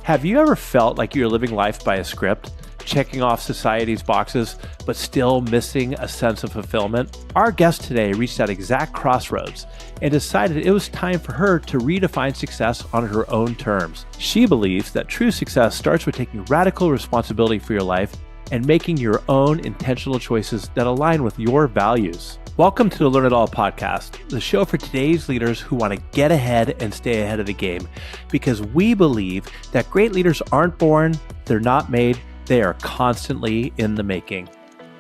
Have you ever felt like you're living life by a script, checking off society's boxes, but still missing a sense of fulfillment? Our guest today reached that exact crossroads and decided it was time for her to redefine success on her own terms. She believes that true success starts with taking radical responsibility for your life and making your own intentional choices that align with your values. Welcome to the Learn It All podcast, the show for today's leaders who want to get ahead and stay ahead of the game, because we believe that great leaders aren't born, they're not made, they are constantly in the making.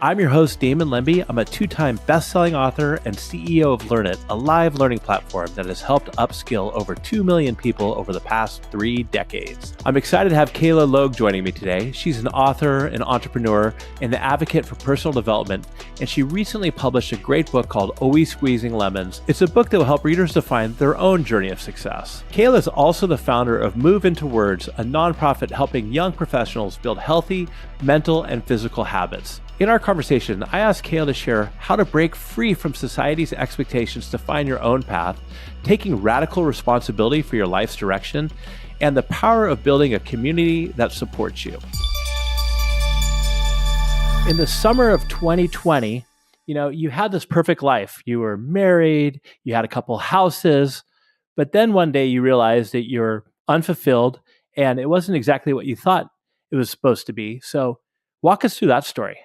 I'm your host, Damon. I'm a two-time best-selling author and CEO of Learn It, a live learning platform that has helped upskill over 2 million people over the past 3 decades. I'm excited to have Kayla Logue joining me today. She's an author, an entrepreneur, and an advocate for personal development, and she recently published a great book called Always Squeezing Lemons. It's a book that will help readers define their own journey of success. Kayla is also the founder of Move Into Words, a nonprofit helping young professionals build healthy mental and physical habits. In our conversation, I asked Kayla to share how to break free from society's expectations to find your own path, taking radical responsibility for your life's direction, and the power of building a community that supports you. In the summer of 2020, you had this perfect life. You were married, you had a couple houses, but then one day you realized that you're unfulfilled and it wasn't exactly what you thought it was supposed to be. So walk us through that story.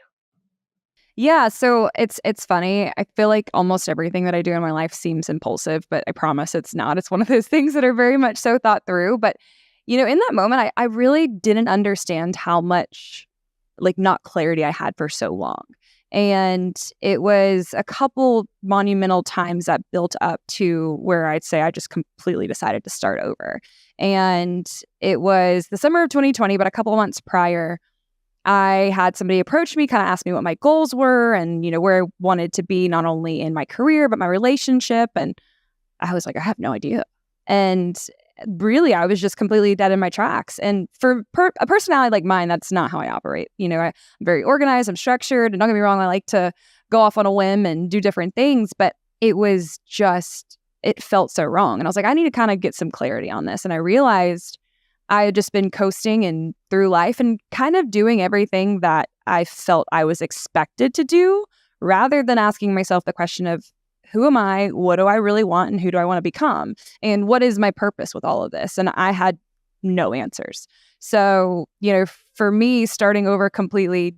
Yeah, so it's funny. I feel like almost everything that I do in my life seems impulsive, but I promise it's not. It's one of those things that are very much so thought through. But, in that moment, I really didn't understand how much, not clarity I had for so long. And it was a couple monumental times that built up to where I'd say I just completely decided to start over. And it was the summer of 2020, but a couple of months prior, I had somebody approach me, kind of ask me what my goals were and, where I wanted to be, not only in my career, but my relationship. And I was like, I have no idea. And really, I was just completely dead in my tracks. And for a personality like mine, that's not how I operate. I'm very organized, I'm structured, and don't get me wrong, I like to go off on a whim and do different things. But it was just, it felt so wrong. And I was like, I need to kind of get some clarity on this. And I realized I had just been coasting and through life and kind of doing everything that I felt I was expected to do, rather than asking myself the question of, who am I? What do I really want? And who do I want to become? And what is my purpose with all of this? And I had no answers. So, for me, starting over completely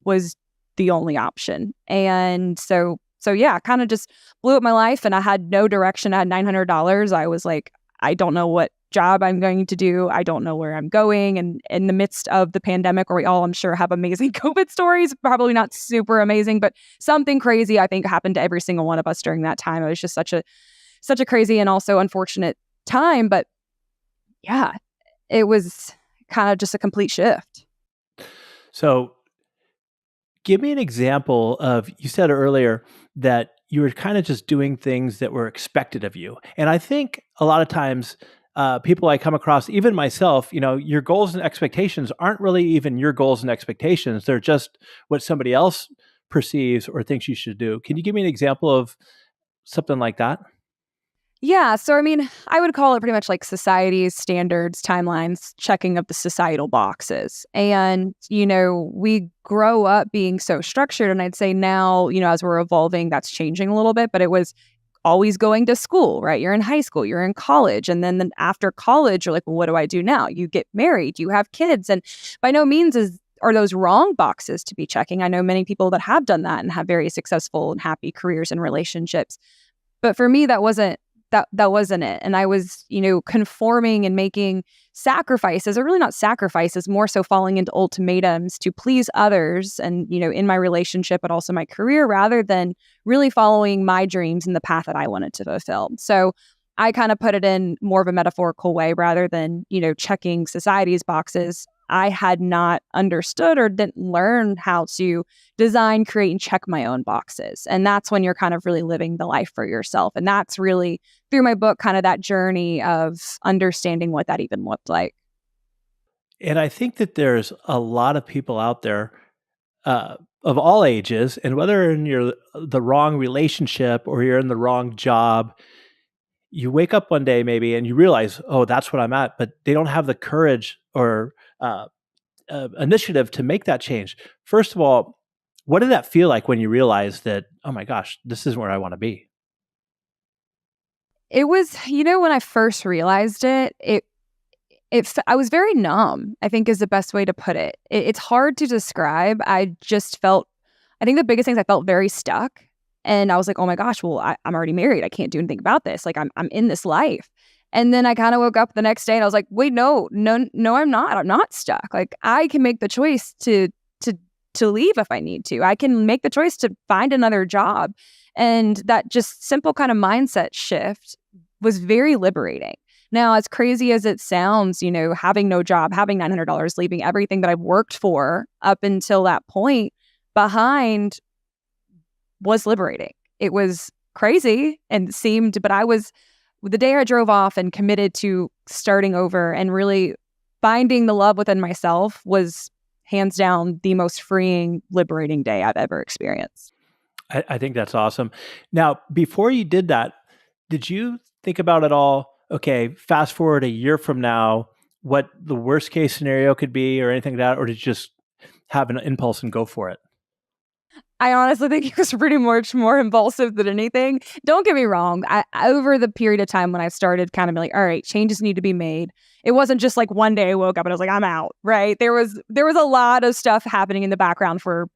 was the only option. And so yeah, kind of just blew up my life, and I had no direction. I had $900. I was like, I don't know what job I'm going to do. I don't know where I'm going. And in the midst of the pandemic, where we all, I'm sure, have amazing COVID stories, probably not super amazing, but something crazy, I think, happened to every single one of us during that time. It was just such a crazy and also unfortunate time. But yeah, it was kind of just a complete shift. So give me an example of, you said earlier that you were kind of just doing things that were expected of you. And I think a lot of times people I come across, even myself, your goals and expectations aren't really even your goals and expectations. They're just what somebody else perceives or thinks you should do. Can you give me an example of something like that? Yeah. So, I would call it pretty much like society's standards, timelines, checking of the societal boxes. And, we grow up being so structured. And I'd say now, as we're evolving, that's changing a little bit, but it was always going to school, right? You're in high school, you're in college. And then after college, you're like, well, what do I do now? You get married, you have kids. And by no means are those wrong boxes to be checking. I know many people that have done that and have very successful and happy careers and relationships. But for me, that wasn't it. And I was, conforming and making sacrifices, or really not sacrifices, more so falling into ultimatums to please others and, in my relationship, but also my career, rather than really following my dreams and the path that I wanted to fulfill. So I kind of put it in more of a metaphorical way, rather than, checking society's boxes. I had not understood or didn't learn how to design, create, and check my own boxes. And that's when you're kind of really living the life for yourself. And that's really, through my book, kind of that journey of understanding what that even looked like. And I think that there's a lot of people out there of all ages, and whether in the wrong relationship or you're in the wrong job, you wake up one day maybe and you realize, oh, that's what I'm at, but they don't have the courage or initiative to make that change. First of all, what did that feel like when you realized that, oh my gosh, this isn't where I want to be? It was, when I first realized I was very numb, I think is the best way to put it. It's hard to describe. I think the biggest thing is I felt very stuck. And I was like, oh my gosh, well, I'm already married. I can't do anything about this. Like I'm in this life. And then I kind of woke up the next day and I was like, wait, no, no, no, I'm not. I'm not stuck. Like I can make the choice to leave if I need to. I can make the choice to find another job. And that just simple kind of mindset shift was very liberating. Now, as crazy as it sounds, having no job, having $900, leaving everything that I've worked for up until that point behind was liberating. It was crazy and but the day I drove off and committed to starting over and really finding the love within myself was hands down the most freeing, liberating day I've ever experienced. I think that's awesome. Now, before you did that, did you think about it all? Okay, fast forward a year from now, what the worst case scenario could be or anything like that, or did you just have an impulse and go for it? I honestly think it was pretty much more impulsive than anything. Don't get me wrong. Over the period of time when I started kind of being like, all right, changes need to be made. It wasn't just like one day I woke up and I was like, I'm out, right? There was a lot of stuff happening in the background for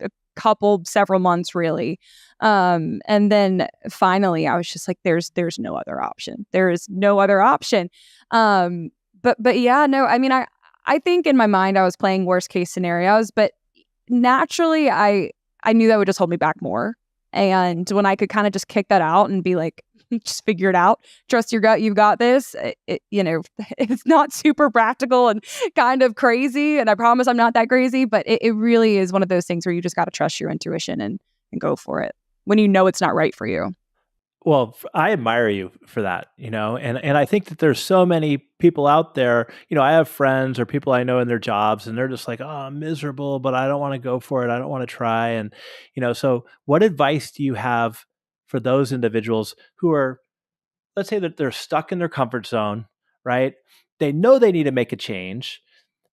several months really. And then finally I was just like, there's no other option. There is no other option. But yeah, no, I mean, I think in my mind I was playing worst case scenarios, but naturally I knew that would just hold me back more. And when I could kind of just kick that out and be like, just figure it out, trust your gut, you've got this. It's not super practical and kind of crazy. And I promise I'm not that crazy, but it really is one of those things where you just got to trust your intuition and go for it when you know it's not right for you. Well, I admire you for that, and I think that there's so many people out there, I have friends or people I know in their jobs and they're just like, oh, I'm miserable, but I don't want to go for it. I don't want to try. And, so what advice do you have for those individuals who are, let's say that they're stuck in their comfort zone, right? They know they need to make a change,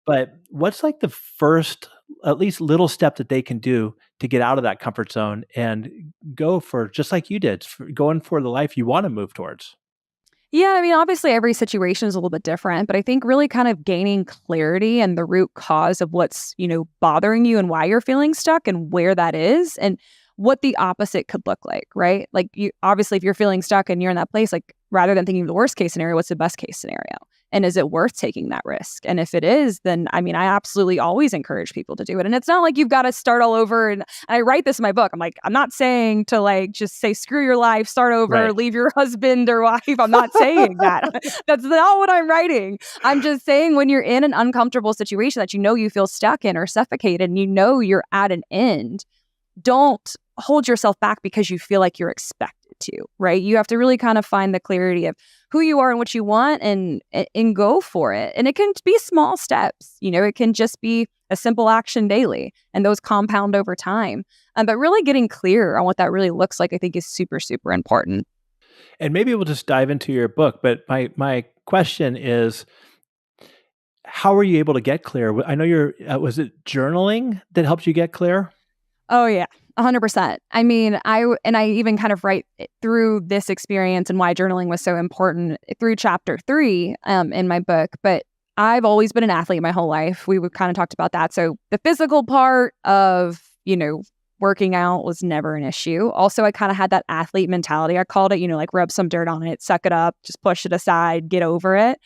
but what's like the first, at least little step that they can do to get out of that comfort zone and go for, just like you did, going for the life you want to move towards? Yeah, I mean, obviously every situation is a little bit different, but I think really kind of gaining clarity and the root cause of what's, bothering you and why you're feeling stuck and where that is and what the opposite could look like, right? Like you obviously if you're feeling stuck and you're in that place, like rather than thinking of the worst case scenario, what's the best case scenario? And is it worth taking that risk? And if it is, then I mean, I absolutely always encourage people to do it. And it's not like you've got to start all over. And I write this in my book. I'm like, I'm not saying to like just say, screw your life, start over, Right. leave your husband or wife. I'm not saying that. That's not what I'm writing. I'm just saying when you're in an uncomfortable situation that you feel stuck in or suffocated and you're at an end, don't hold yourself back because you feel like you're expected to, right? You have to really kind of find the clarity of who you are and what you want and go for it. And it can be small steps, it can just be a simple action daily and those compound over time. But really getting clear on what that really looks like, I think is super, super important. And maybe we'll just dive into your book, but my question is, how were you able to get clear? I know was it journaling that helped you get clear? Oh yeah, 100%. I mean, I even kind of write through this experience and why journaling was so important through chapter 3 in my book. But I've always been an athlete my whole life. We kind of talked about that. So the physical part of, working out was never an issue. Also, I kind of had that athlete mentality. I called it, like rub some dirt on it, suck it up, just push it aside, get over it,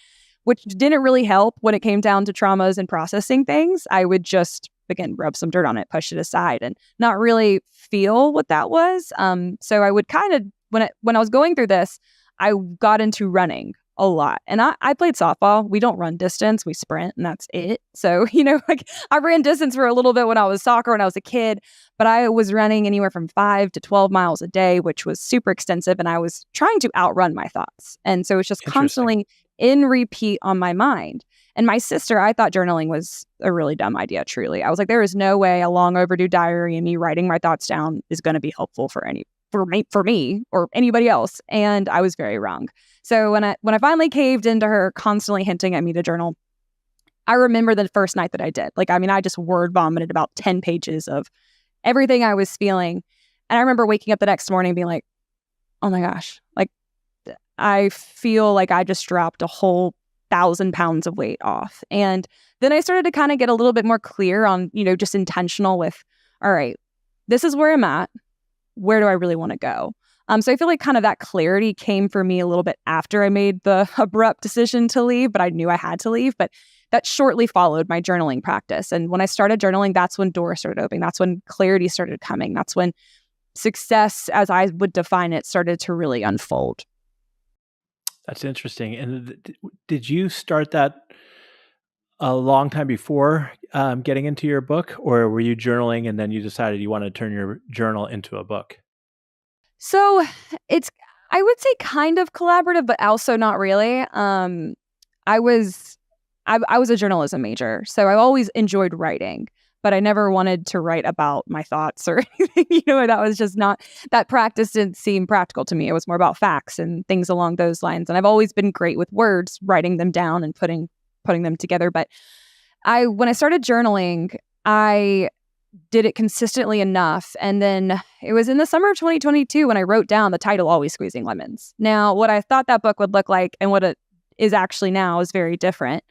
which didn't really help when it came down to traumas and processing things. I would just again, rub some dirt on it, push it aside and not really feel what that was. So I would kind of, when I was going through this, I got into running a lot. And I played softball. We don't run distance, we sprint and that's it. So, like I ran distance for a little bit when I was soccer when I was a kid, but I was running anywhere from 5 to 12 miles a day, which was super extensive. And I was trying to outrun my thoughts. And so it's just constantly in repeat on my mind. And my sister, I thought journaling was a really dumb idea, truly. I was like, there is no way a long overdue diary and me writing my thoughts down is going to be helpful for for me or anybody else. And I was very wrong. So when I finally caved into her constantly hinting at me to journal, I remember the first night that I did. Like, I mean, I just word vomited about 10 pages of everything I was feeling. And I remember waking up the next morning being like, oh my gosh, like I feel like I just dropped a whole 1,000 pounds of weight off. And then I started to kind of get a little bit more clear on, just intentional with, all right, this is where I'm at. Where do I really want to go? So I feel like kind of that clarity came for me a little bit after I made the abrupt decision to leave, but I knew I had to leave. But that shortly followed my journaling practice. And when I started journaling, that's when doors started opening. That's when clarity started coming. That's when success, as I would define it, started to really unfold. That's interesting. And did you start that a long time before getting into your book, or were you journaling and then you decided you wanted to turn your journal into a book? So it's, I would say kind of collaborative, but also not really. I was, I was a journalism major, so I always enjoyed writing, but I never wanted to write about my thoughts or anything. That was just not, that practice didn't seem practical to me. It was more about facts and things along those lines. And I've always been great with words, writing them down and putting them together. But when I started journaling, I did it consistently enough. And then it was in the summer of 2022 when I wrote down the title, Always Squeezing Lemons. Now, what I thought that book would look like and what it is actually now is very different.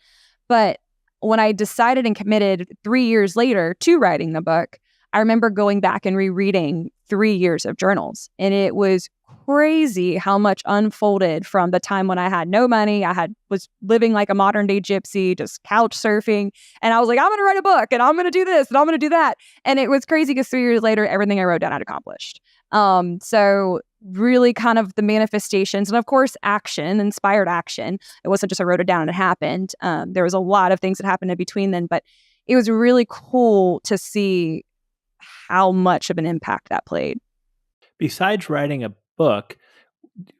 But when I decided and committed 3 years later to writing the book, I remember going back and rereading 3 years of journals. And it was crazy how much unfolded from the time when I had no money. Was living like a modern day gypsy, just couch surfing. And I was like, I'm going to write a book and I'm going to do this and I'm going to do that. And it was crazy because 3 years later, everything I wrote down I'd accomplished. So really kind of the manifestations and of course inspired action. It wasn't just I wrote it down and it happened. There was a lot of things that happened in between then, but it was really cool to see how much of an impact that played. Besides writing a book,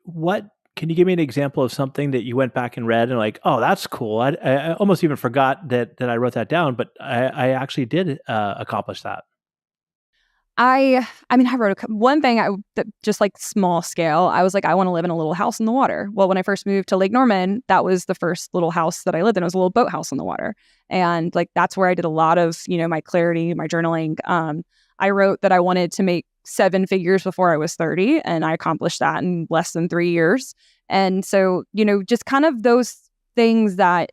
what can you give me an example of something that you went back and read and like, oh, that's cool. I almost even forgot that I wrote that down, but I actually did accomplish that. I mean, I wrote one thing that just like small scale. I was like, I want to live in a little house in the water. Well, when I first moved to Lake Norman, that was the first little house that I lived in. It was a little boathouse on the water. And like, that's where I did a lot of, my clarity, my journaling. I wrote that I wanted to make 7 figures before I was 30, and I accomplished that in less than 3 years. And so, just kind of those things that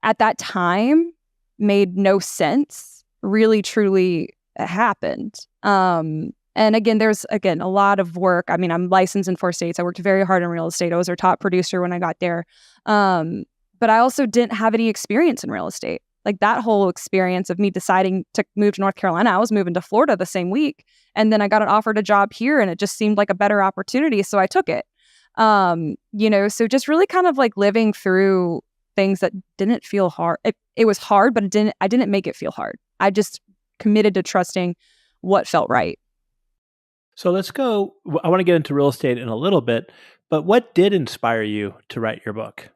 at that time made no sense really, truly happened. And again, there's a lot of work. I mean, I'm licensed in 4 states. I worked very hard in real estate. I was our top producer when I got there. But I also didn't have any experience in real estate. Like that whole experience of me deciding to move to North Carolina, I was moving to Florida the same week. And then I got offered a job here and it just seemed like a better opportunity. So I took it. So just really kind of like living through things that didn't feel hard. It was hard, but I didn't make it feel hard. I just committed to trusting what felt right. So let's go. I want to get into real estate in a little bit, but what did inspire you to write your book?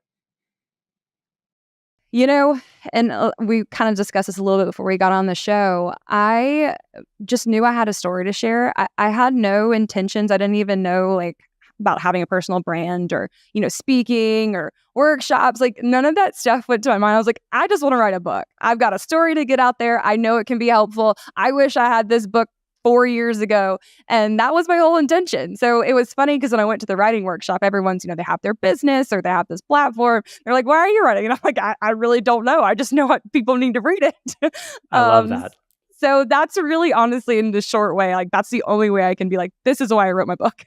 And we kind of discussed this a little bit before we got on the show. I just knew I had a story to share. I had no intentions. I didn't even know like about having a personal brand or, speaking or workshops. Like none of that stuff went to my mind. I was like, I just want to write a book. I've got a story to get out there. I know it can be helpful. I wish I had this book 4 years ago. And that was my whole intention. So it was funny because when I went to the writing workshop, everyone's, they have their business or they have this platform. They're like, why are you writing? And I'm like, I really don't know. I just know what people need to read it. I love that. So that's really honestly in the short way, like that's the only way I can be like, this is why I wrote my book.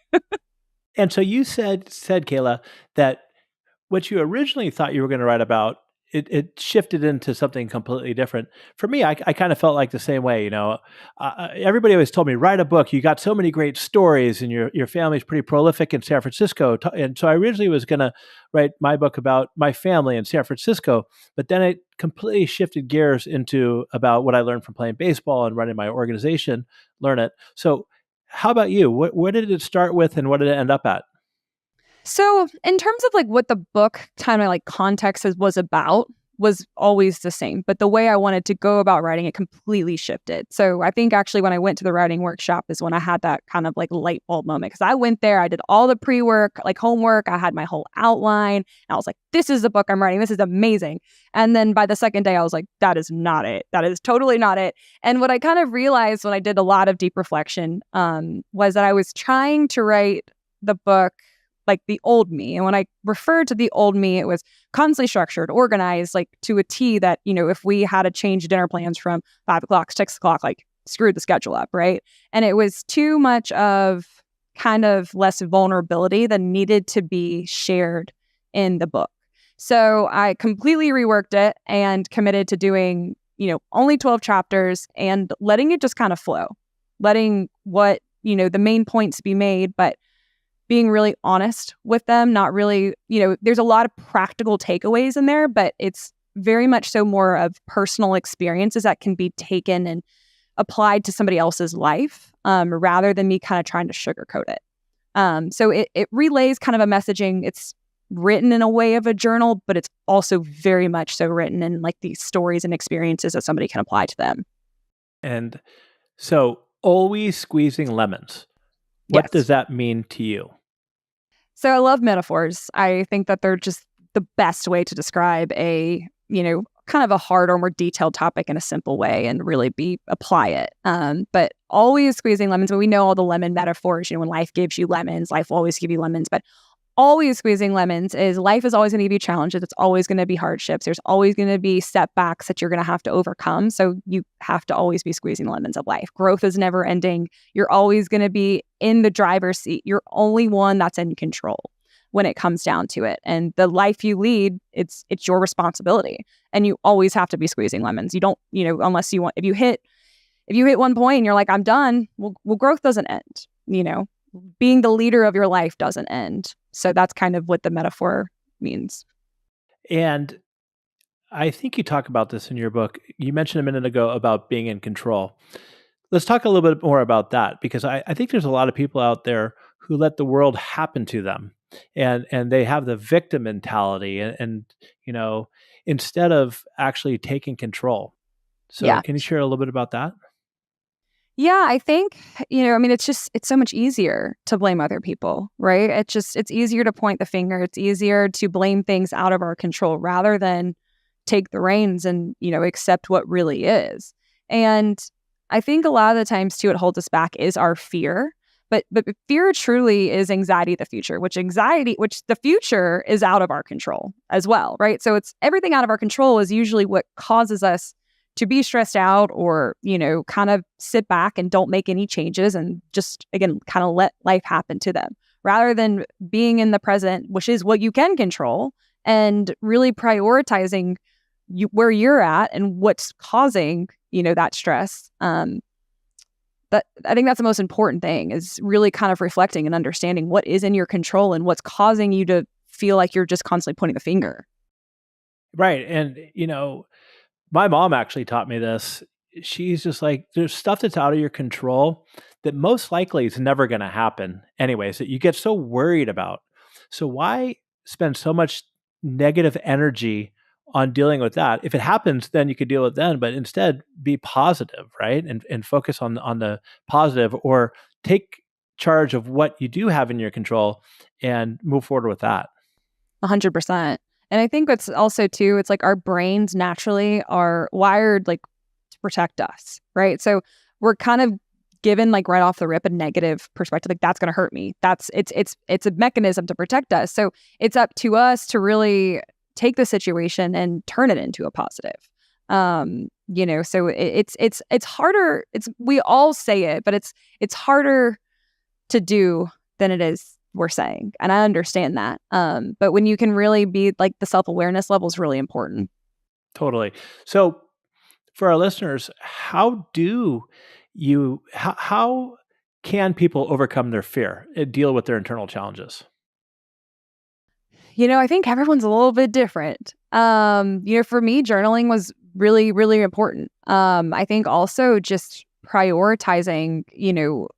And so you said, Kayla, that what you originally thought you were going to write about, it shifted into something completely different. For me, I kind of felt like the same way. Everybody always told me, write a book. You got so many great stories, and your family's pretty prolific in San Francisco. And so I originally was going to write my book about my family in San Francisco, but then it completely shifted gears into about what I learned from playing baseball and running my organization, Learn It. So how about you? What did it start with, and what did it end up at? So in terms of like what the book kind of like context was about, was always the same, but the way I wanted to go about writing it completely shifted. So I think actually when I went to the writing workshop is when I had that kind of like light bulb moment, because I went there, I did all the pre-work, like homework, I had my whole outline, and I was like, this is the book I'm writing, this is amazing. And then by the second day, I was like, that is not it. That is totally not it. And what I kind of realized when I did a lot of deep reflection was that I was trying to write the book like the old me. And when I referred to the old me, it was constantly structured, organized, like to a T that, if we had to change dinner plans from 5 o'clock to 6 o'clock, like screwed the schedule up, right? And it was too much of kind of less vulnerability that needed to be shared in the book. So I completely reworked it and committed to doing, only 12 chapters and letting it just kind of flow, letting what, the main points be made, but being really honest with them, not really, there's a lot of practical takeaways in there, but it's very much so more of personal experiences that can be taken and applied to somebody else's life, rather than me kind of trying to sugarcoat it. So it relays kind of a messaging. It's written in a way of a journal, but it's also very much so written in like these stories and experiences that somebody can apply to them. And so always squeezing lemons. What Yes. does that mean to you? So I love metaphors. I think that they're just the best way to describe a, kind of a hard or more detailed topic in a simple way and really apply it. But always squeezing lemons. But we know all the lemon metaphors, when life gives you lemons, life will always give you lemons. But always squeezing lemons is life is always going to give you challenges. It's always going to be hardships. There's always going to be setbacks that you're going to have to overcome. So you have to always be squeezing lemons of life. Growth is never ending. You're always going to be in the driver's seat. You're only one that's in control when it comes down to it. And the life you lead, it's your responsibility. And you always have to be squeezing lemons. You don't, unless you want, if you hit one point and you're like, I'm done, well, growth doesn't end, being the leader of your life doesn't end. So that's kind of what the metaphor means. And I think you talk about this in your book. You mentioned a minute ago about being in control. Let's talk a little bit more about that, because I think there's a lot of people out there who let the world happen to them, and they have the victim mentality, and instead of actually taking control. So Yeah. can you share a little bit about that? Yeah, I think, it's so much easier to blame other people, right? It's easier to point the finger. It's easier to blame things out of our control rather than take the reins and, accept what really is. And I think a lot of the times too, what holds us back is our fear. But fear truly is anxiety of the future, which the future is out of our control as well, right? So it's everything out of our control is usually what causes us to be stressed out or, kind of sit back and don't make any changes and just, again, kind of let life happen to them rather than being in the present, which is what you can control, and really prioritizing where you're at and what's causing, that stress. That I think that's the most important thing, is really kind of reflecting and understanding what is in your control and what's causing you to feel like you're just constantly pointing the finger. Right. And, my mom actually taught me this. She's just like, there's stuff that's out of your control that most likely is never going to happen anyways, that you get so worried about. So why spend so much negative energy on dealing with that? If it happens, then you could deal with it then, but instead be positive, right? And focus on the positive, or take charge of what you do have in your control and move forward with that. 100%. And I think what's also too, it's like our brains naturally are wired like to protect us, right? So we're kind of given like right off the rip a negative perspective, like that's going to hurt me. It's a mechanism to protect us. So it's up to us to really take the situation and turn it into a positive. So it's harder. We all say it, but it's harder to do than it is we're saying. And I understand that. But when you can really be like, the self-awareness level is really important. Totally. So for our listeners, how can people overcome their fear and deal with their internal challenges? I think everyone's a little bit different. For me, journaling was really, really important. I think also just prioritizing,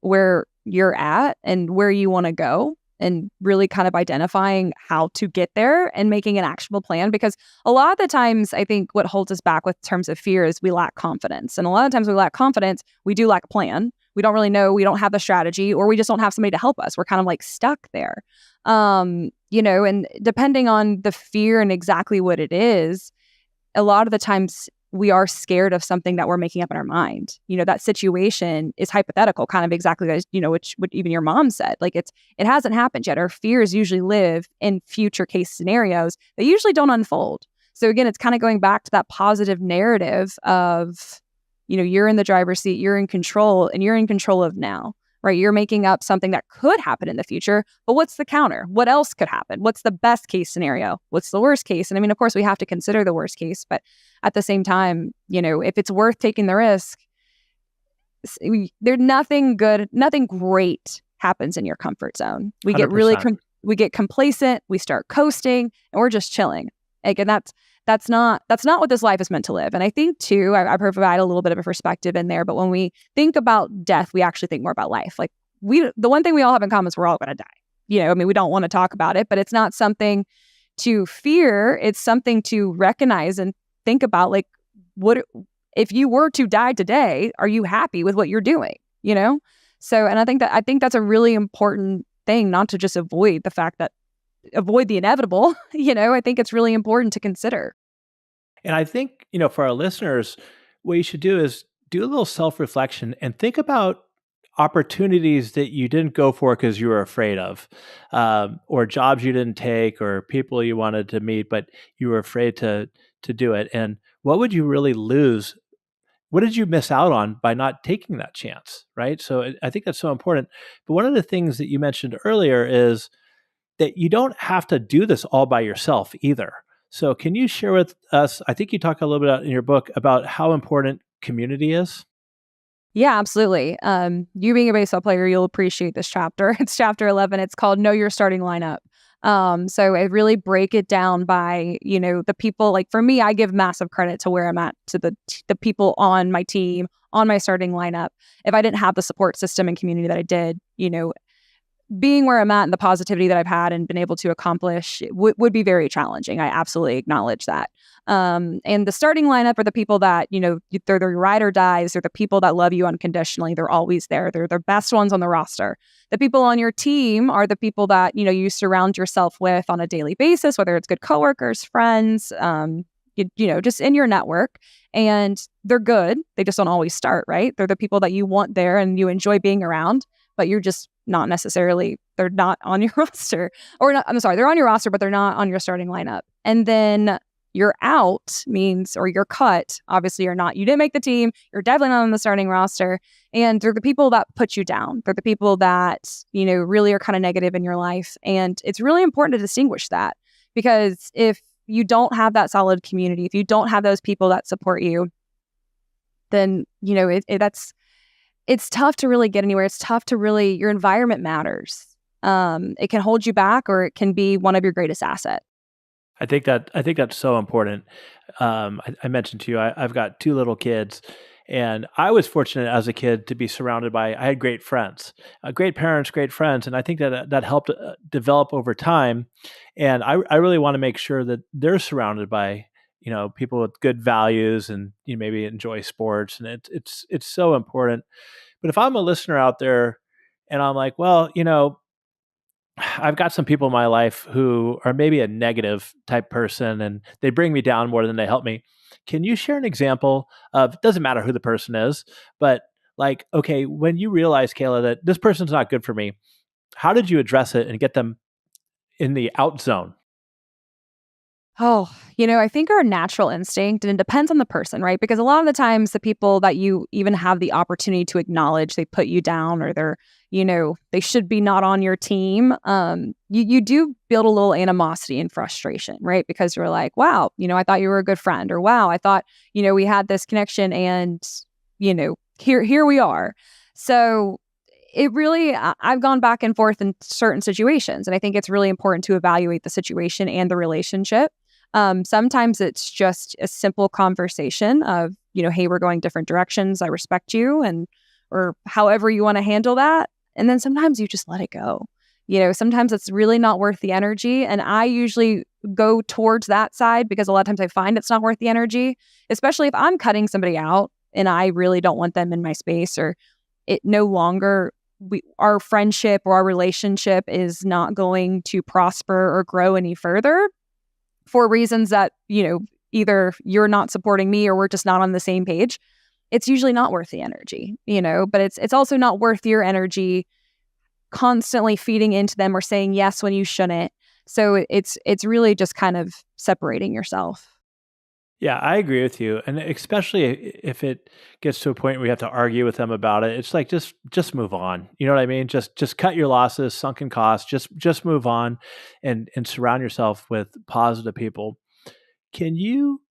where you're at and where you want to go. and really kind of identifying how to get there and making an actionable plan. Because a lot of the times, I think what holds us back with terms of fear is we lack confidence. And a lot of times we lack confidence, we do lack a plan. We don't really know, we don't have the strategy, or we just don't have somebody to help us. We're kind of like stuck there. And depending on the fear and exactly what it is, a lot of the times we are scared of something that we're making up in our mind. That situation is hypothetical, kind of exactly as, which what even your mom said. Like it hasn't happened yet. Our fears usually live in future case scenarios that usually don't unfold. So again, it's kind of going back to that positive narrative of, you're in the driver's seat, you're in control, and you're in control of now, right? You're making up something that could happen in the future, but what's the counter? What else could happen? What's the best case scenario? What's the worst case? And I mean, of course, we have to consider the worst case, but at the same time, if it's worth taking the risk, there's nothing great happens in your comfort zone. We get 100%. we get complacent, we start coasting, and we're just chilling. Like, and that's not what this life is meant to live. And I think too, I provide a little bit of a perspective in there, but when we think about death, we actually think more about life. Like the one thing we all have in common is we're all going to die. We don't want to talk about it, but it's not something to fear. It's something to recognize and think about. Like, what if you were to die today? Are you happy with what you're doing? So, and I think that's a really important thing, not to just avoid the inevitable. I think it's really important to consider. And I think, for our listeners, what you should do is do a little self-reflection and think about opportunities that you didn't go for because you were afraid of, or jobs you didn't take, or people you wanted to meet, but you were afraid to do it. And what would you really lose? What did you miss out on by not taking that chance, right? So I think that's so important. But one of the things that you mentioned earlier is that you don't have to do this all by yourself either. So can you share with us, I think you talk a little bit in your book about how important community is? Yeah, absolutely. You being a baseball player, you'll appreciate this chapter. It's chapter 11. It's called Know Your Starting Lineup. So I really break it down by, the people. Like for me, I give massive credit to where I'm at, to the people on my team, on my starting lineup. If I didn't have the support system and community that I did, being where I'm at and the positivity that I've had and been able to accomplish would be very challenging. I absolutely acknowledge that. And the starting lineup are the people that, they're the ride or dies. They're the people that love you unconditionally. They're always there. They're the best ones on the roster. The people on your team are the people that, you surround yourself with on a daily basis, whether it's good coworkers, friends, just in your network. And they're good. They just don't always start, right? They're the people that you want there and you enjoy being around, but you're just not necessarily, they're not on your roster. Or not, I'm sorry, they're on your roster, but they're not on your starting lineup. And then you're out means, or you're cut, obviously you didn't make the team, you're definitely not on the starting roster. And they're the people that put you down. They're the people that, really are kind of negative in your life. And it's really important to distinguish that, because if you don't have that solid community, if you don't have those people that support you, then, it's tough to really get anywhere. It's tough to really, your environment matters. It can hold you back, or it can be one of your greatest assets. I think that's so important. I mentioned to you, I've got two little kids, and I was fortunate as a kid to be surrounded by, I had great friends, great parents, great friends. And I think that helped develop over time. And I really want to make sure that they're surrounded by, people with good values and maybe enjoy sports. And it's so important. But if I'm a listener out there and I'm like, well, I've got some people in my life who are maybe a negative type person and they bring me down more than they help me. Can you share an example of, it doesn't matter who the person is, but like, okay, when you realize, Kayla, that this person's not good for me, how did you address it and get them in the out zone? Oh, I think our natural instinct, and it depends on the person, right? Because a lot of the times the people that you even have the opportunity to acknowledge, they put you down, or they're, they should be not on your team. You do build a little animosity and frustration, right? Because you're like, wow, I thought you were a good friend, or wow, I thought, we had this connection, and, here we are. So it really, I've gone back and forth in certain situations, and I think it's really important to evaluate the situation and the relationship. Sometimes it's just a simple conversation of, hey, we're going different directions. I respect you, or however you want to handle that. And then sometimes you just let it go. Sometimes it's really not worth the energy. And I usually go towards that side because a lot of times I find it's not worth the energy, especially if I'm cutting somebody out and I really don't want them in my space, or it no longer, our friendship or our relationship is not going to prosper or grow any further for reasons that, either you're not supporting me or we're just not on the same page. It's usually not worth the energy, but it's also not worth your energy constantly feeding into them or saying yes when you shouldn't. So it's really just kind of separating yourself. Yeah, I agree with you, and especially if it gets to a point where you have to argue with them about it, it's like just move on. You know what I mean? Just cut your losses, sunken costs. Just move on, and surround yourself with positive people. Can you?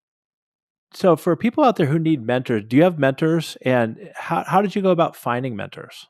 So for people out there who need mentors, do you have mentors, and how did you go about finding mentors?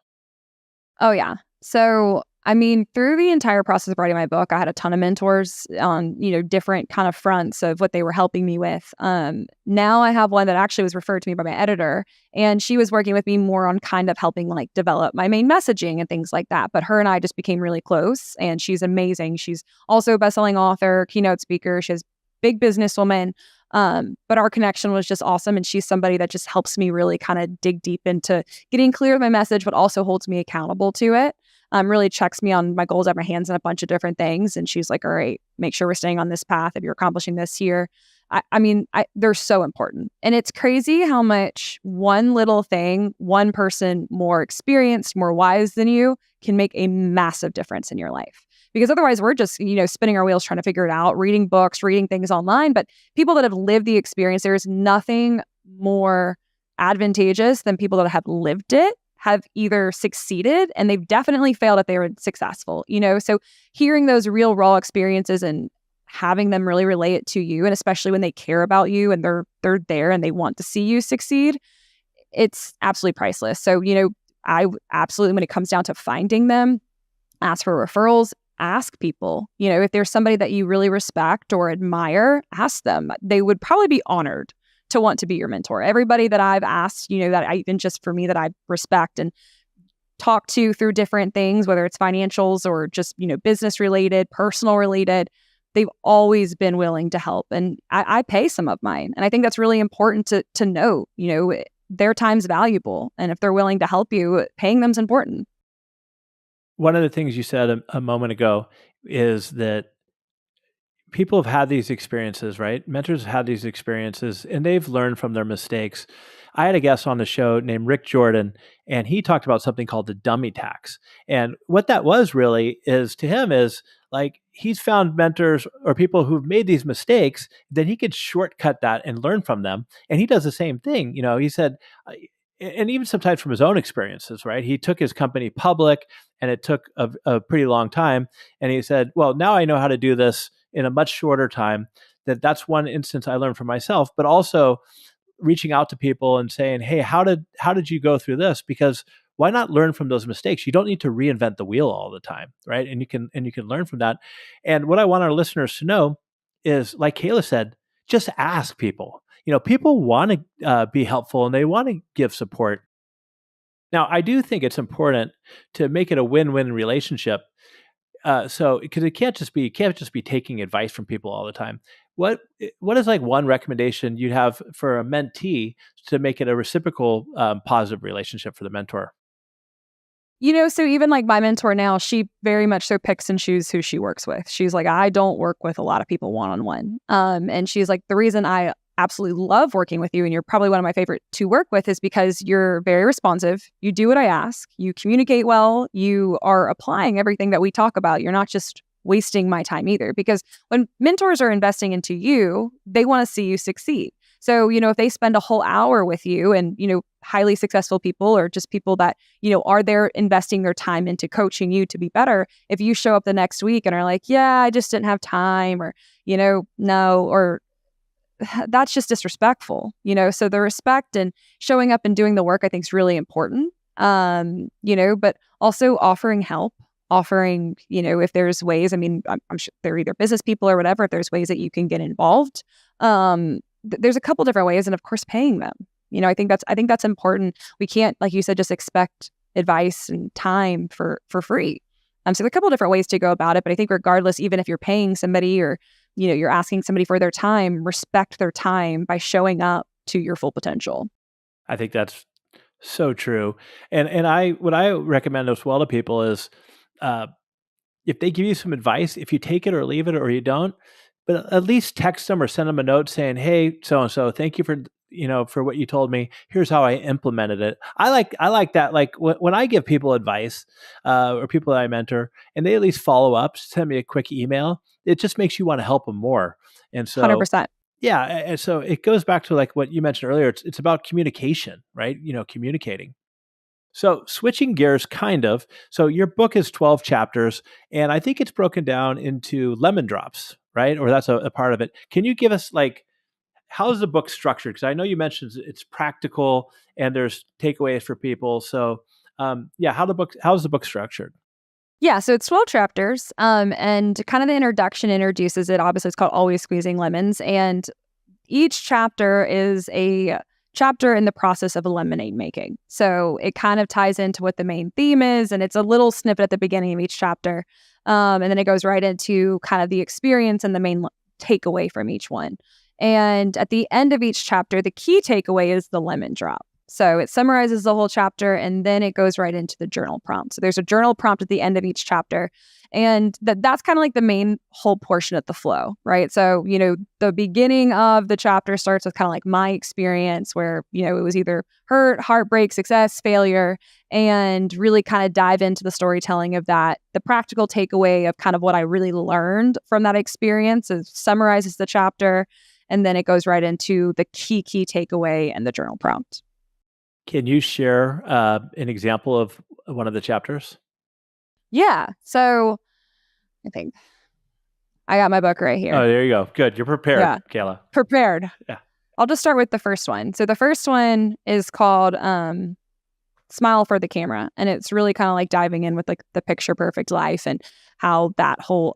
Oh, yeah. So, I mean, through the entire process of writing my book, I had a ton of mentors on, different kind of fronts of what they were helping me with. Now I have one that actually was referred to me by my editor, and she was working with me more on kind of helping like develop my main messaging and things like that. But her and I just became really close, and she's amazing. She's also a best-selling author, keynote speaker. She's big businesswoman. But our connection was just awesome. And she's somebody that just helps me really kind of dig deep into getting clear with my message, but also holds me accountable to it. Really checks me on my goals. I have my hands in a bunch of different things. And she's like, all right, make sure we're staying on this path if you're accomplishing this here. They're so important. And it's crazy how much one little thing, one person more experienced, more wise than you can make a massive difference in your life. Because otherwise we're just, spinning our wheels trying to figure it out, reading books, reading things online. But people that have lived the experience, there is nothing more advantageous than people that have lived it, have either succeeded, and they've definitely failed if they were successful, So hearing those real raw experiences and having them really relate it to you, and especially when they care about you and they're there and they want to see you succeed, it's absolutely priceless. So, I absolutely, when it comes down to finding them, ask for referrals, ask people, if there's somebody that you really respect or admire, ask them. They would probably be honored to want to be your mentor. Everybody that I've asked, that I even just for me that I respect and talk to through different things, whether it's financials or just, business related, personal related, they've always been willing to help. And I pay some of mine. And I think that's really important to note, their time's valuable. And if they're willing to help you, paying them's important. One of the things you said a moment ago is that people have had these experiences, right? Mentors have had these experiences and they've learned from their mistakes. I had a guest on the show named Rick Jordan, and he talked about something called the dummy tax. And what that was really is to him is like he's found mentors or people who've made these mistakes that he could shortcut that and learn from them. And he does the same thing. He said, and even sometimes from his own experiences, right? He took his company public and it took a pretty long time. And he said, well, now I know how to do this in a much shorter time. That's one instance I learned from myself, but also reaching out to people and saying, hey, how did you go through this? Because why not learn from those mistakes? You don't need to reinvent the wheel all the time, right? And you can learn from that. And what I want our listeners to know is, like Kayla said, just ask people. People want to be helpful and they want to give support. Now, I do think it's important to make it a win-win relationship. So, because you can't just be taking advice from people all the time. What is like one recommendation you'd have for a mentee to make it a reciprocal, positive relationship for the mentor? So even like my mentor now, she very much so picks and chooses who she works with. She's like, I don't work with a lot of people one-on-one. And she's like, the reason I absolutely love working with you, and you're probably one of my favorite to work with, is because you're very responsive. You do what I ask. You communicate well. You are applying everything that we talk about. You're not just wasting my time either. Because when mentors are investing into you, they want to see you succeed. So, if they spend a whole hour with you and, highly successful people or just people that, are there investing their time into coaching you to be better, if you show up the next week and are like, yeah, I just didn't have time, or, no, or that's just disrespectful, so the respect and showing up and doing the work I think is really important. But also offering help, if there's ways, I'm sure they're either business people or whatever, if there's ways that you can get involved. There's a couple different ways, and of course paying them. I think that's important. We can't, like you said, just expect advice and time for free. So there are a couple different ways to go about it, but I think regardless, even if you're paying somebody or, you're asking somebody for their time, respect their time by showing up to your full potential. I think that's so true. And what I recommend as well to people is, uh, if they give you some advice, if you take it or leave it or you don't, but at least text them or send them a note saying, "Hey, so and so, thank you for for what you told me. Here's how I implemented it." I like that. Like when I give people advice, or people that I mentor, and they at least follow up, send me a quick email. It just makes you want to help them more. And so 100%. yeah, and so it goes back to like what you mentioned earlier. It's about communication, right? Communicating. So switching gears, kind of. So your book is 12 chapters, and I think it's broken down into lemon drops, right? Or that's a part of it. Can you give us like how's the book structured? Because I know you mentioned it's practical and there's takeaways for people. So yeah, how's the book structured? Yeah, so it's 12 chapters. And kind of the introduction introduces it. Obviously, it's called Always Squeezing Lemons. And each chapter is a chapter in the process of lemonade making. So it kind of ties into what the main theme is, and it's a little snippet at the beginning of each chapter. And then it goes right into kind of the experience and the main takeaway from each one. And at the end of each chapter, the key takeaway is the lemon drop. So it summarizes the whole chapter, and then it goes right into the journal prompt. So there's a journal prompt at the end of each chapter. And that's kind of like the main whole portion of the flow, right? So, the beginning of the chapter starts with kind of like my experience where, it was either hurt, heartbreak, success, failure, and really kind of dive into the storytelling of that. The practical takeaway of kind of what I really learned from that experience is summarizes the chapter. And then it goes right into the key takeaway and the journal prompt. Can you share an example of one of the chapters? Yeah. So I think I got my book right here. Oh, there you go. Good. You're prepared, Yeah. Kayla. Prepared. Yeah. I'll just start with the first one. So the first one is called Smile for the Camera. And it's really kind of like diving in with like the picture perfect life and how that whole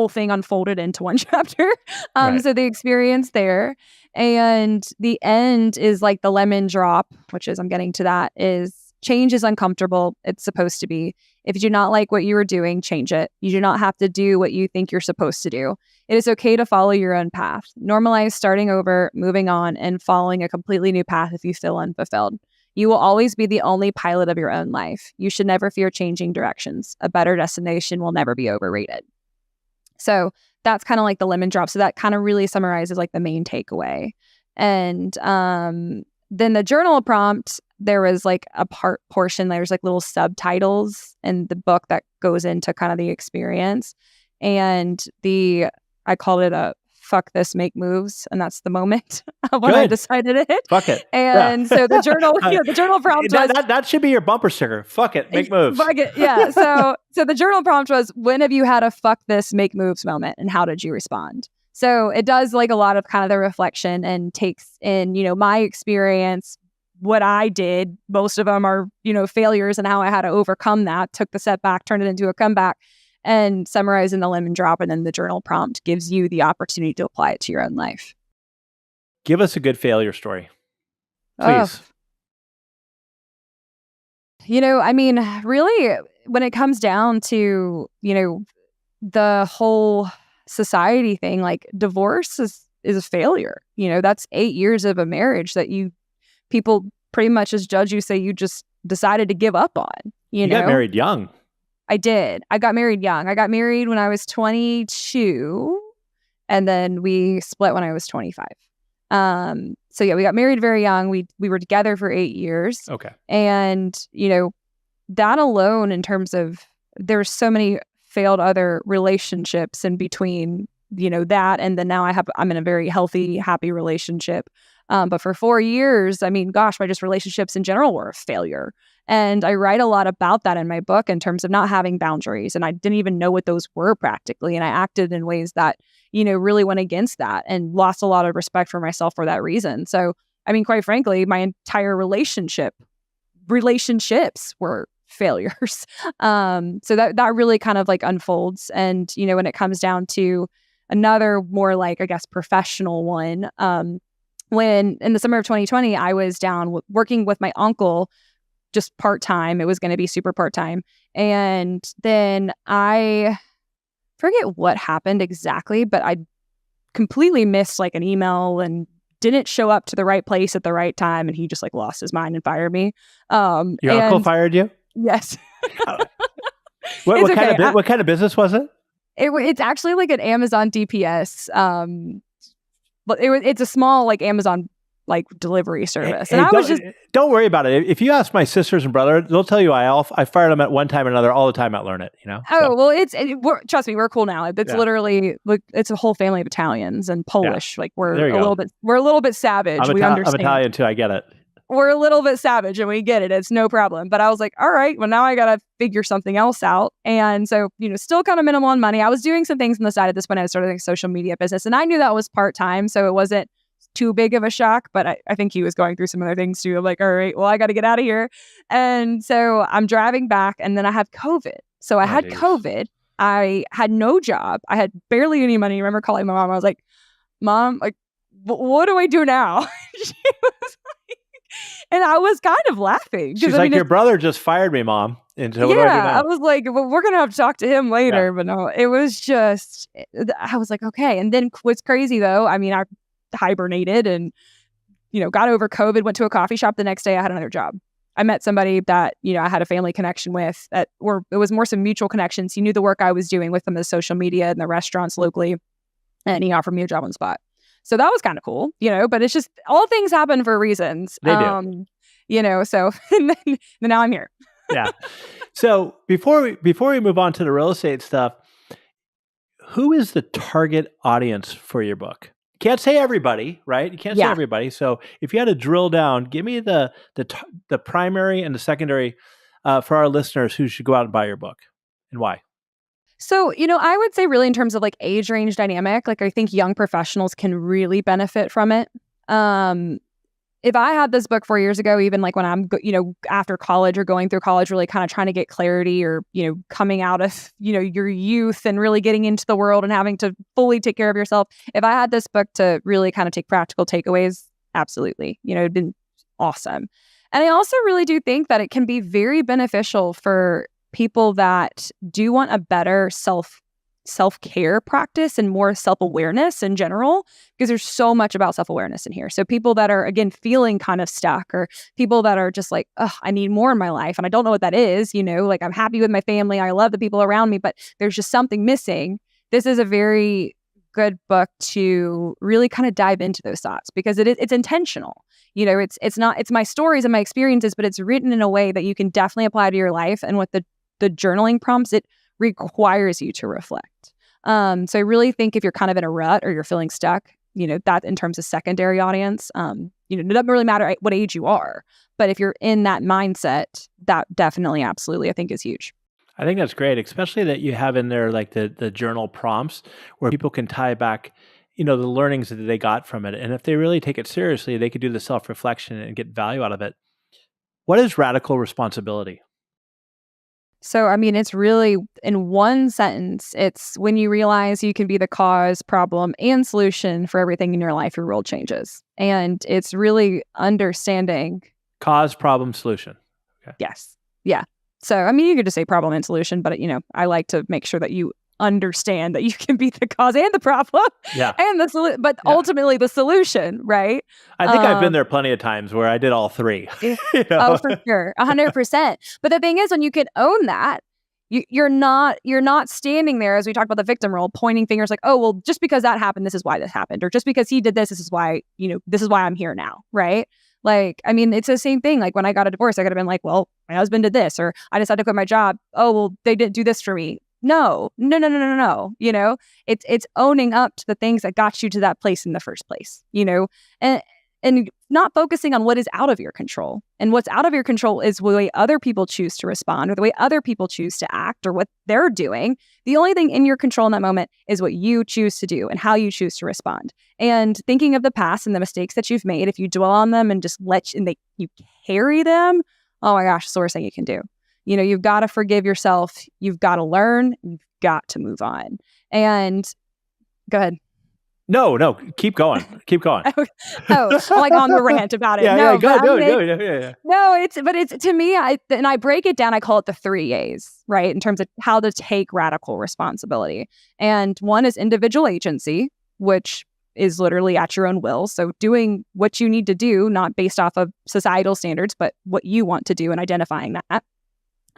thing unfolded into one chapter. Right. So the experience there. And the end is like the lemon drop, which is, I'm getting to that, is change is uncomfortable. It's supposed to be. If you do not like what you are doing, change it. You do not have to do what you think you're supposed to do. It is okay to follow your own path. Normalize starting over, moving on, and following a completely new path if you feel unfulfilled. You will always be the only pilot of your own life. You should never fear changing directions. A better destination will never be overrated. So that's kind of like the lemon drop. So that kind of really summarizes like the main takeaway. And then the journal prompt, there was like a portion, there's like little subtitles in the book that goes into kind of the experience. And I called it a fuck this, make moves. And that's the moment when I decided it. Fuck it. And so the journal, the journal prompt was... That should be your bumper sticker. Fuck it, make moves. Fuck it, yeah. So the journal prompt was, when have you had a fuck this, make moves moment? And how did you respond? So it does like a lot of kind of the reflection and takes in, my experience, what I did. Most of them are, failures and how I had to overcome that, took the setback, turned it into a comeback, and summarizing the lemon drop. And then the journal prompt gives you the opportunity to apply it to your own life. Give us a good failure story, please. Really, when it comes down to, the whole society thing, like divorce is a failure. That's 8 years of a marriage that people pretty much just judge you, say you just decided to give up on. You got married young. I did. I got married young. I got married when I was 22, and then we split when I was 25. So yeah, we got married very young. We were together for 8 years. Okay. And, that alone, in terms of, there's so many failed other relationships in between, that. And then now I'm in a very healthy, happy relationship. But for 4 years, my just relationships in general were a failure. And I write a lot about that in my book in terms of not having boundaries. And I didn't even know what those were practically. And I acted in ways that, really went against that and lost a lot of respect for myself for that reason. So, quite frankly, my entire relationships were failures. So that really kind of like unfolds. And, when it comes down to another more like, I guess, professional one, when in the summer of 2020, I was down working with my uncle just part-time. It was going to be super part-time. And then I forget what happened exactly, but I completely missed like an email and didn't show up to the right place at the right time. And he just like lost his mind and fired me. Your uncle fired you? Yes. What kind of business was it? It's actually like an Amazon DPS. But it's a small like Amazon like delivery service. And I was just, don't worry about it. If you ask my sisters and brother, they'll tell you I fired them at one time or another all the time at Learn It, you know? Oh, well, trust me, we're cool now. It's literally like, it's a whole family of Italians and Polish. Like we're a little bit savage. We understand. I'm Italian too. I get it. We're a little bit savage and we get it. It's no problem. But I was like, all right, well, now I got to figure something else out. And so, still kind of minimal on money. I was doing some things on the side of this when I was starting a social media business. And I knew that was part-time. So it wasn't too big of a shock. But I think he was going through some other things too. I'm like, all right, well, I got to get out of here. And so I'm driving back and then I had COVID. So I had COVID. I had no job. I had barely any money. I remember calling my mom. I was like, Mom, like, what do I do now? She was like, and I was kind of laughing. She's like, your brother just fired me, Mom. And so what do I do now? I was like, well, we're going to have to talk to him later. Yeah. But no, it was just, I was like, okay. And then what's crazy though, I mean, I hibernated and, got over COVID, went to a coffee shop. The next day I had another job. I met somebody that, I had a family connection with it was more some mutual connections. He knew the work I was doing with them in social media and the restaurants locally. And he offered me a job on the spot. So that was kind of cool, but it's just all things happen for reasons. They do. So and then now I'm here. Yeah. So before we move on to the real estate stuff, who is the target audience for your book? Can't say everybody, right? You can't say everybody. So if you had to drill down, give me the primary and the secondary for our listeners who should go out and buy your book and why. So, I would say really in terms of like age range dynamic, like I think young professionals can really benefit from it. If I had this book 4 years ago, even like when I'm, after college or going through college, really kind of trying to get clarity or, coming out of, your youth and really getting into the world and having to fully take care of yourself. If I had this book to really kind of take practical takeaways, absolutely, it'd been awesome. And I also really do think that it can be very beneficial for people that do want a better self-care practice and more self-awareness in general, because there's so much about self-awareness in here. So people that are, again, feeling kind of stuck, or people that are just like, oh, I need more in my life and I don't know what that is, like I'm happy with my family, I love the people around me, but there's just something missing. This is a very good book to really kind of dive into those thoughts, because it's intentional. It's my stories and my experiences, but it's written in a way that you can definitely apply to your life. And with the journaling prompts, it requires you to reflect. So I really think if you're kind of in a rut or you're feeling stuck, that in terms of secondary audience, it doesn't really matter what age you are, but if you're in that mindset, that definitely, absolutely, I think is huge. I think that's great, especially that you have in there like the journal prompts where people can tie back, the learnings that they got from it. And if they really take it seriously, they could do the self-reflection and get value out of it. What is radical responsibility? So, I mean, it's really in one sentence, it's when you realize you can be the cause, problem, and solution for everything in your life, your world changes. And it's really understanding. Cause, problem, solution. Okay. Yes. Yeah. So, I mean, you could just say problem and solution, but, I like to make sure that you understand that you can be the cause and the problem, and but ultimately the solution, right? I think I've been there plenty of times where I did all three. Oh, for sure, 100%. But the thing is, when you can own that, you're not standing there, as we talked about the victim role, pointing fingers like, oh, well, just because that happened, this is why this happened, or just because he did this, this is why I'm here now, right? Like, I mean, it's the same thing. Like when I got a divorce, I could have been like, well, my husband did this, or I decided to quit my job. Oh, well, they didn't do this for me. No. It's owning up to the things that got you to that place in the first place, and not focusing on what is out of your control. And what's out of your control is the way other people choose to respond, or the way other people choose to act, or what they're doing. The only thing in your control in that moment is what you choose to do and how you choose to respond. And thinking of the past and the mistakes that you've made, if you dwell on them and just you carry them, oh my gosh, it's the worst thing you can do. You've got to forgive yourself. You've got to learn. You've got to move on. And go ahead. No, keep going. Keep going. Oh, I'm like on the rant about it. Yeah, No, go, but I no, mean, no, yeah. no, it's to me, and I break it down. I call it the 3 A's, right? In terms of how to take radical responsibility. And one is individual agency, which is literally at your own will. So doing what you need to do, not based off of societal standards, but what you want to do and identifying that.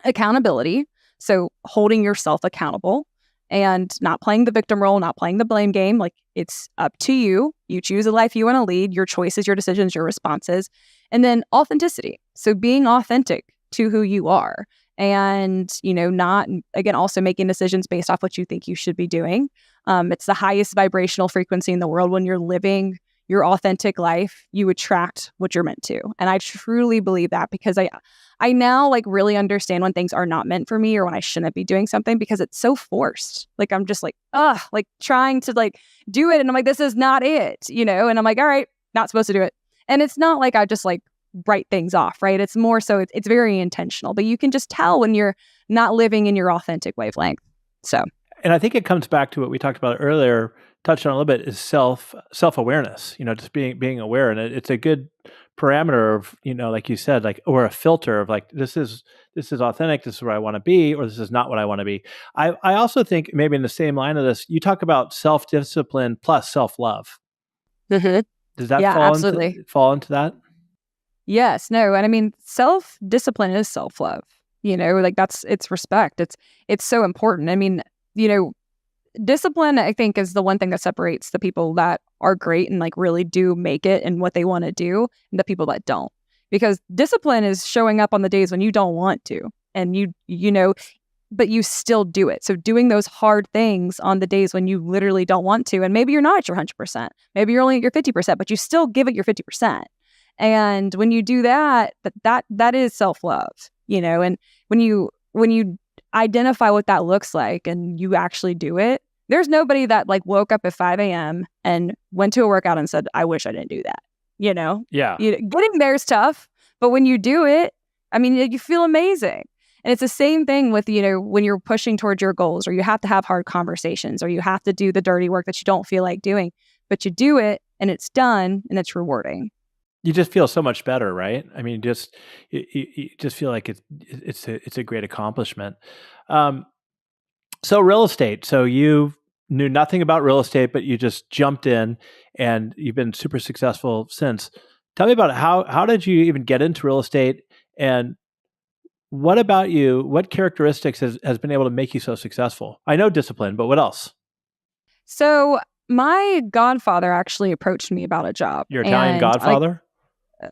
Accountability. So holding yourself accountable and not playing the victim role, not playing the blame game. Like it's up to you. You choose a life you want to lead, your choices, your decisions, your responses. And then authenticity. So being authentic to who you are and, not, again, also making decisions based off what you think you should be doing. It's the highest vibrational frequency in the world. When you're living your authentic life, you attract what you're meant to. And I truly believe that because I now like really understand when things are not meant for me or when I shouldn't be doing something because it's so forced. Like I'm just like, like trying to like do it. And I'm like, this is not it, and I'm like, all right, not supposed to do it. And it's not like I just like write things off, right? It's more so it's very intentional, but you can just tell when you're not living in your authentic wavelength. So. And I think it comes back to what we talked about earlier, touched on a little bit, is self-awareness, just being aware. And it's a good parameter of, like you said, like, or a filter of like, this is authentic, this is where I want to be, or this is not what I want to be. I also think maybe in the same line of this, you talk about self-discipline plus self-love. Mm-hmm. Does that absolutely fall into that? Yes, no. And I mean, self-discipline is self-love, like it's respect. It's so important. I mean, discipline, I think, is the one thing that separates the people that are great and like really do make it and what they want to do and the people that don't. Because discipline is showing up on the days when you don't want to and but you still do it. So doing those hard things on the days when you literally don't want to, and maybe you're not at your 100%, maybe you're only at your 50%, but you still give it your 50%. And when you do that is self-love, and when you identify what that looks like and you actually do it, there's nobody that like woke up at 5 a.m. and went to a workout and said, I wish I didn't do that. Yeah. Getting there is tough, but when you do it, I mean, you feel amazing. And it's the same thing with, when you're pushing towards your goals, or you have to have hard conversations, or you have to do the dirty work that you don't feel like doing, but you do it and it's done and it's rewarding. You just feel so much better, right? I mean, you just feel like it's a great accomplishment. So real estate. So you knew nothing about real estate, but you just jumped in, and you've been super successful since. Tell me about how did you even get into real estate, and what about you? What characteristics has been able to make you so successful? I know discipline, but what else? So my godfather actually approached me about a job. Your Italian godfather?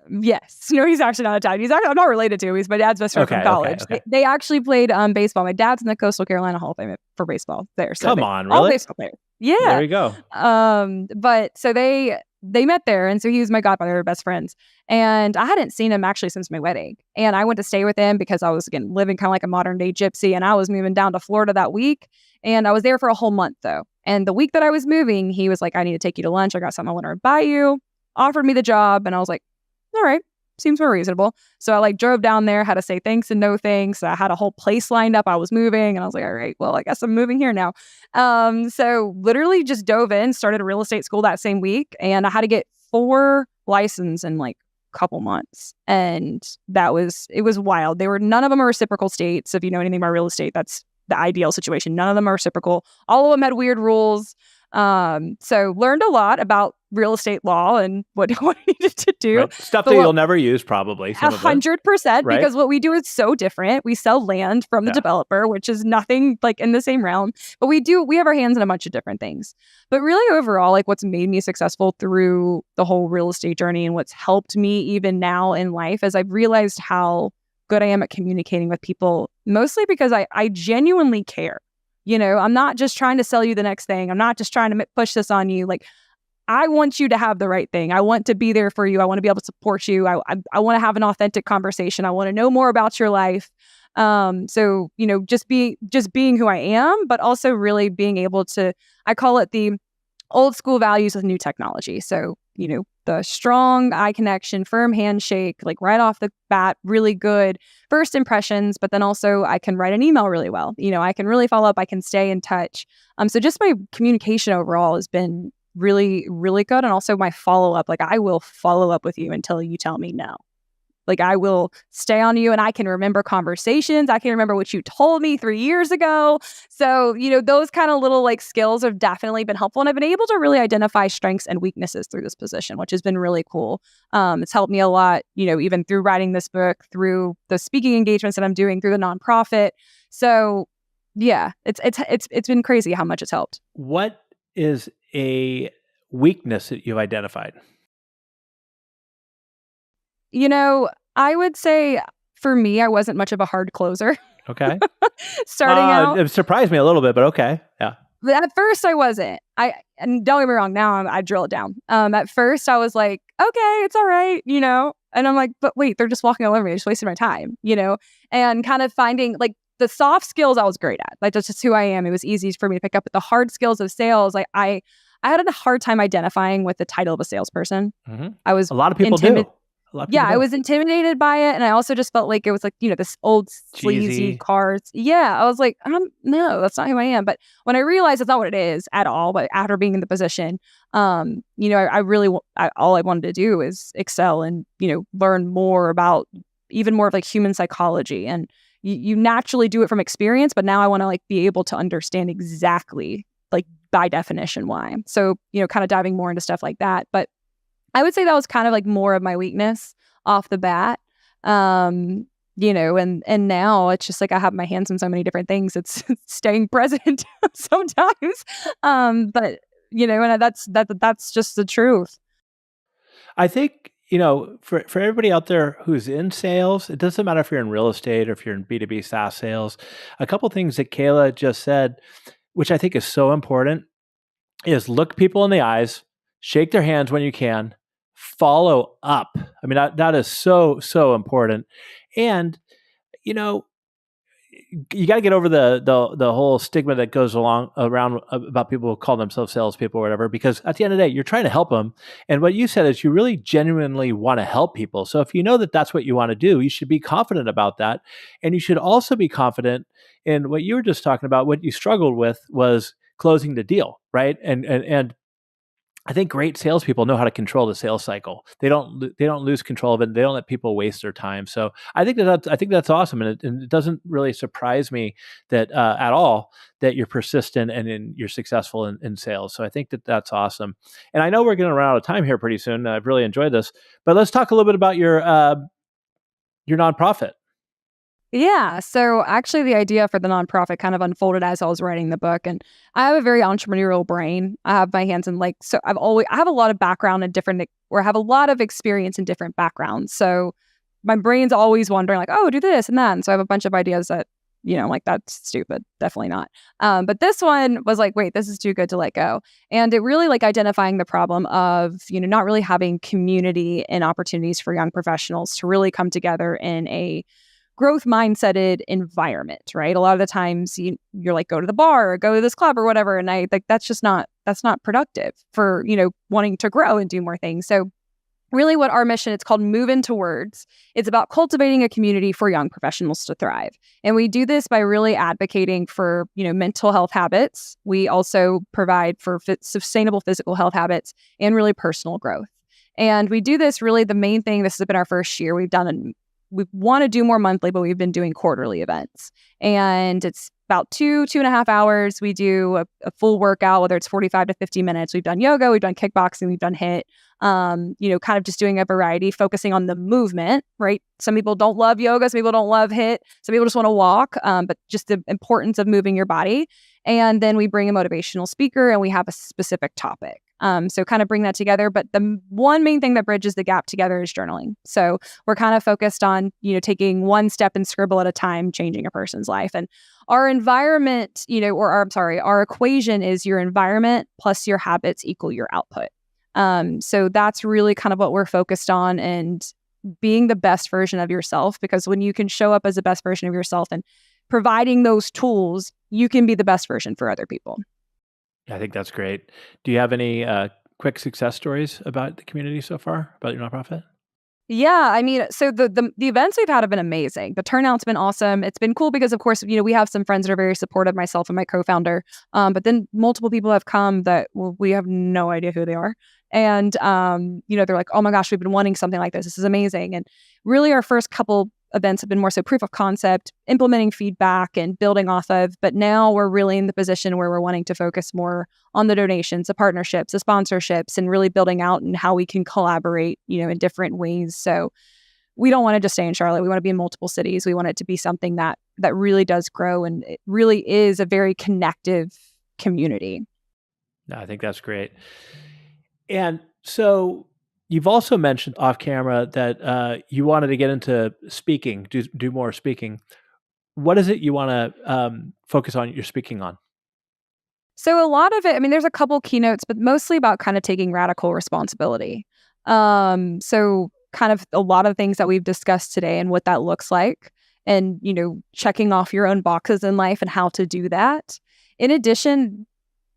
Yes. No, he's actually not Italian. I'm not related to him. He's my dad's best friend from college. Okay. They actually played baseball. My dad's in the Coastal Carolina Hall of Fame for baseball there. So Come on, all really? baseball players. Yeah. There you go. But so they met there, and so he was my godfather, we're best friends. And I hadn't seen him actually since my wedding. And I went to stay with him because I was, again, living kind of like a modern day gypsy, and I was moving down to Florida that week. And I was there for a whole month though. And the week that I was moving, he was like, I need to take you to lunch. I got something I want to buy you. Offered me the job, and I was like, all right. Seems more reasonable. So I like drove down there, had to say thanks and no thanks. I had a whole place lined up. I was moving, and I was like, all right, well, I guess I'm moving here now. So literally just dove in, started a real estate school that same week, and I had to get 4 licenses in like a couple months. And it was wild. None of them are reciprocal states. If you know anything about real estate, that's the ideal situation. None of them are reciprocal. All of them had weird rules. So learned a lot about real estate law and what I needed to do. Right. Stuff that you'll never use, probably. 100%, right? Because what we do is so different. We sell land from the developer, which is nothing like in the same realm. But we have our hands in a bunch of different things. But really overall, like what's made me successful through the whole real estate journey and what's helped me even now in life is I've realized how good I am at communicating with people, mostly because I genuinely care. I'm not just trying to sell you the next thing. I'm not just trying to push this on you. Like, I want you to have the right thing. I want to be there for you. I want to be able to support you. I want to have an authentic conversation. I want to know more about your life. So, just being who I am, but also really being able to, I call it the old school values with new technology. So, the strong eye connection, firm handshake, like right off the bat, really good first impressions, but then also I can write an email really well. I can really follow up. I can stay in touch. So just my communication overall has been really, really good. And also my follow up, like I will follow up with you until you tell me no. Like I will stay on you and I can remember conversations. I can remember what you told me 3 years ago. So, those kind of little like skills have definitely been helpful. And I've been able to really identify strengths and weaknesses through this position, which has been really cool. It's helped me a lot, even through writing this book, through the speaking engagements that I'm doing, through the nonprofit. So yeah, it's been crazy how much it's helped. What is a weakness that you've identified? I would say for me, I wasn't much of a hard closer Okay. starting out. It surprised me a little bit, but okay. Yeah. But at first I wasn't. And don't get me wrong, now I drill it down. At first I was like, okay, it's all right, And I'm like, but wait, they're just walking all over me. I just wasted my time, And kind of finding like the soft skills I was great at. Like that's just who I am. It was easy for me to pick up. But the hard skills of sales, like I had a hard time identifying with the title of a salesperson. Mm-hmm. I was a lot of people do. Yeah, I was intimidated by it, and I also just felt like it was like, this old sleazy cars. Yeah, I was like, no, that's not who I am. But when I realized it's not what it is at all, but after being in the position, I really, all I wanted to do is excel and, learn more about even more of like human psychology. And you naturally do it from experience, but now I want to like be able to understand exactly like by definition why. So, kind of diving more into stuff like that. But I would say that was kind of like more of my weakness off the bat. And now it's just like I have my hands in so many different things. It's staying present sometimes. But and that's just the truth. I think, for everybody out there who's in sales, it doesn't matter if you're in real estate or if you're in B2B SaaS sales. A couple things that Kayla just said, which I think is so important, is look people in the eyes, shake their hands when you can, follow up. I mean, that is so, so important. And, you got to get over the whole stigma that goes around about people who call themselves salespeople or whatever, because at the end of the day, you're trying to help them. And what you said is you really genuinely want to help people. So if you know that that's what you want to do, you should be confident about that. And you should also be confident in what you were just talking about. What you struggled with was closing the deal, right? And I think great salespeople know how to control the sales cycle. They don't lose control of it. They don't let people waste their time. So I think that's awesome, and it doesn't really surprise me that at all that you're persistent and you're successful in sales. So I think that's awesome. And I know we're going to run out of time here pretty soon. I've really enjoyed this, but let's talk a little bit about your nonprofit. Yeah. So actually the idea for the nonprofit kind of unfolded as I was writing the book. And I have a very entrepreneurial brain. I have my hands in I have a lot of background in I have a lot of experience in different backgrounds. So my brain's always wondering like, oh, do this and that. And so I have a bunch of ideas that, I'm like, that's stupid. Definitely not. But this one was like, wait, this is too good to let go. And it really like identifying the problem of, not really having community and opportunities for young professionals to really come together in a growth mindseted environment, right? A lot of the times you're like, go to the bar or go to this club or whatever. And I like, that's not productive for, wanting to grow and do more things. So really what our mission, it's called Move Into Words. It's about cultivating a community for young professionals to thrive. And we do this by really advocating for, mental health habits. We also provide for sustainable physical health habits and really personal growth. And we do this really, the main thing, this has been our first year. We want to do more monthly, but we've been doing quarterly events. And it's about 2.5 hours. We do a full workout, whether it's 45 to 50 minutes. We've done yoga, we've done kickboxing, we've done HIIT, kind of just doing a variety, focusing on the movement, right? Some people don't love yoga, some people don't love HIIT, some people just want to walk, but just the importance of moving your body. And then we bring a motivational speaker and we have a specific topic. So kind of bring that together. But the one main thing that bridges the gap together is journaling. So we're kind of focused on, taking one step and scribble at a time, changing a person's life. And our environment, our equation is your environment plus your habits equal your output. So that's really kind of what we're focused on, and being the best version of yourself, because when you can show up as the best version of yourself and providing those tools, you can be the best version for other people. I think that's great. Do you have any quick success stories about the community so far, about your nonprofit? Yeah, I mean, so the events we've had have been amazing. The turnout's been awesome. It's been cool because, of course, we have some friends that are very supportive, myself and my co-founder. But then multiple people have come that we have no idea who they are, and they're like, "Oh my gosh, we've been wanting something like this. This is amazing." And really, our first couple events have been more so proof of concept, implementing feedback and building off of. But now we're really in the position where we're wanting to focus more on the donations, the partnerships, the sponsorships, and really building out and how we can collaborate, in different ways. So we don't want to just stay in Charlotte. We want to be in multiple cities. We want it to be something that really does grow, and it really is a very connective community. No, I think that's great. And so you've also mentioned off camera that you wanted to get into speaking, do more speaking. What is it you want to focus on your speaking on? So a lot of it, I mean, there's a couple keynotes, but mostly about kind of taking radical responsibility. So kind of a lot of things that we've discussed today and what that looks like, and checking off your own boxes in life and how to do that. In addition,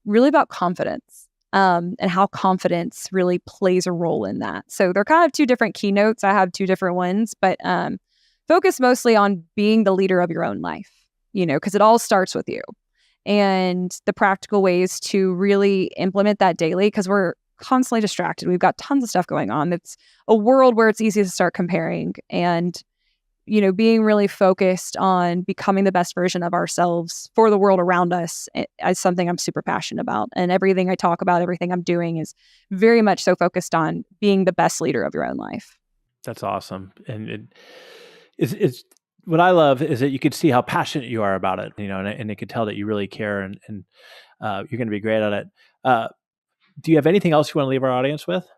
really about confidence, and how confidence really plays a role in that. So they're kind of two different keynotes. I have two different ones, but focus mostly on being the leader of your own life, because it all starts with you, and the practical ways to really implement that daily, because we're constantly distracted. We've got tons of stuff going on. It's a world where it's easy to start comparing, and being really focused on becoming the best version of ourselves for the world around us is something I'm super passionate about. And everything I talk about, everything I'm doing is very much so focused on being the best leader of your own life. That's awesome. And it's what I love is that you could see how passionate you are about it, and it could tell that you really care, and you're going to be great at it. Do you have anything else you want to leave our audience with?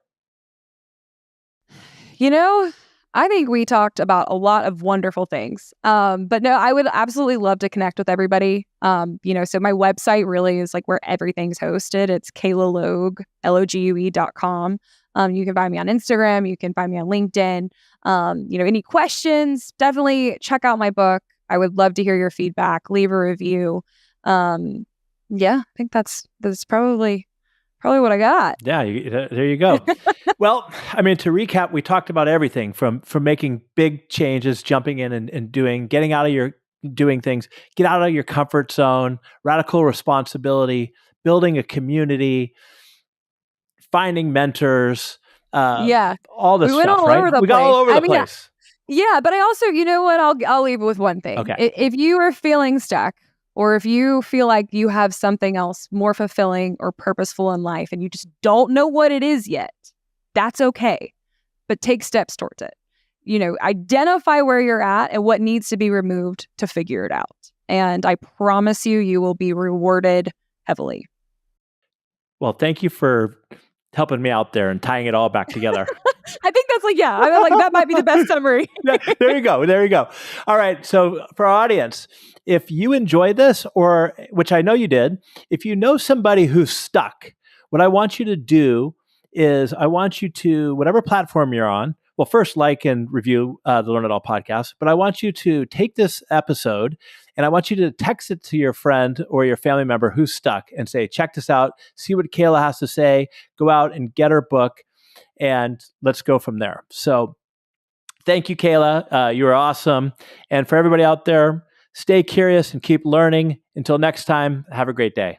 I think we talked about a lot of wonderful things. But no, I would absolutely love to connect with everybody. So my website really is like where everything's hosted. It's Kayla Logue, LOGUE.com. You can find me on Instagram. You can find me on LinkedIn. Any questions, definitely check out my book. I would love to hear your feedback. Leave a review. I think that's probably what I got. Yeah, there you go. Well, I mean, to recap, we talked about everything from making big changes, jumping in and getting out of doing things, get out of your comfort zone, radical responsibility, building a community, finding mentors, all this we went stuff, all right? over the We place. got all over the place. Yeah, but I also, you know what? I'll leave it with one thing. Okay. If you are feeling stuck, or if you feel like you have something else more fulfilling or purposeful in life and you just don't know what it is yet, that's okay. But take steps towards it. Identify where you're at and what needs to be removed to figure it out. And I promise you will be rewarded heavily. Well, thank you for helping me out there and tying it all back together. I think that's that might be the best summary. Yeah, there you go. All right. So for our audience, if you enjoyed this, or which I know you did, if you know somebody who's stuck, what I want you to do is I want you to, whatever platform you're on, well, first like and review the Learn It All podcast, but I want you to take this episode and I want you to text it to your friend or your family member who's stuck and say, check this out, see what Kayla has to say, go out and get her book, and let's go from there. So thank you, Kayla. You are awesome. And for everybody out there, stay curious and keep learning. Until next time, have a great day.